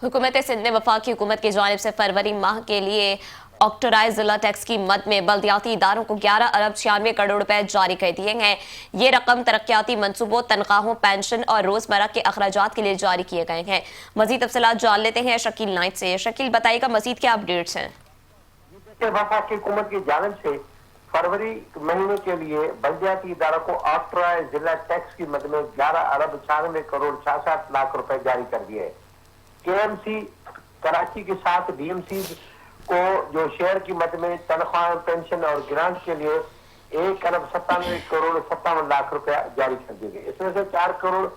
हुकूमत सिंध ने वफाकी हुकूमत की जानिब से फरवरी माह के लिए ऑक्टोराइज जिला टैक्स की मद में बल्दियाती इदारों को 11 अरब 96 करोड़ रुपए जारी कर दिए हैं। ये रकम तरक्याती मनसूबों, तनख्वाहों, पेंशन और रोजमर्रा के अखराजात के लिए जारी किए गए हैं। मजीद तफसीलात जान लेते हैं शकील नाइट से। शकील, बताइएगा मजीद क्या अपडेट्स हैं? वफाकी हुकूमत की जानिब से फरवरी महीने के लिए बल्दियाती इदारों को ऑक्टोराइज जिला टैक्स की मद में 11 अरब 96 करोड़ 66 लाख रुपए जारी कर दिए। केएमसी कराची के साथ डीएमसी को जो शेयर की मद में तनख्वाह, पेंशन और ग्रांट के लिए 1 अरब 97 करोड़ 57 लाख रुपया जारी कर दिए गए। इसमें से 4 करोड़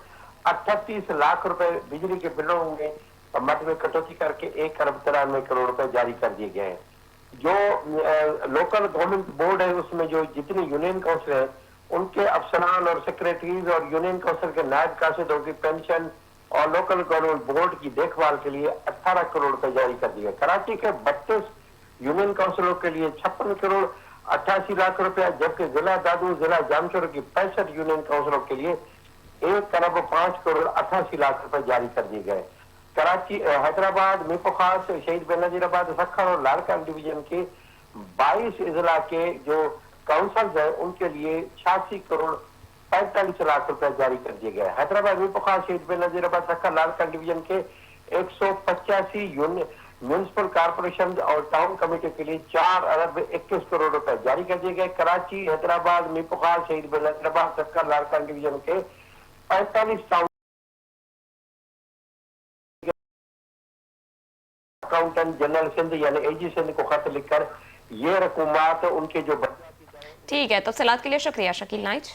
38 लाख रुपए बिजली के बिलों में मद में कटौती करके 1 अरब 93 करोड़ रुपए जारी कर दिए गए हैं। जो लोकल गवर्नमेंट बोर्ड है उसमें जो जितनी यूनियन काउंसिल है उनके अफसरान और सेक्रेटरीज और यूनियन काउंसिल के नायब कासिदों की पेंशन और लोकल गवर्नमेंट बोर्ड की देखभाल के लिए 18 करोड़ रुपए जारी कर दिए। कराची के 32 यूनियन काउंसिलों के लिए 56 करोड़ 88 लाख रुपया, जबकि जिला दादू, जिला जामशोर की 65 यूनियन काउंसिलों के लिए 1 अरब 5 करोड़ 88 लाख रुपए जारी कर दिए गए। कराची, हैदराबाद, मीरपुर खास, शहीद बेनजीराबाद, सखर और लारकान डिवीजन के 22 इजला के जो काउंसिल है उनके लिए 86 करोड़ 45 लाख रुपए जारी कर दिए गए। हैदराबाद, मीरपुर खास, शहीद बेनजीराबाद, सखर, लारकान डिवीजन के 185 म्यूनिसिपल कारपोरेशन और टाउन कमेटी के लिए 4 अरब 21 करोड़ रुपए जारी कर दिए गए। कराची, हैदराबाद, मीरपुर खास, शहीद बेनजीराबाद, सखर, लारकान डिवीजन के 45 टाउन अकाउंटेंट जनरल सिंध यानी एजी सिंध को खत लिखकर ये रकूमात उनके जो ठीक है, तफसीलात के लिए शुक्रिया शकील नाइट।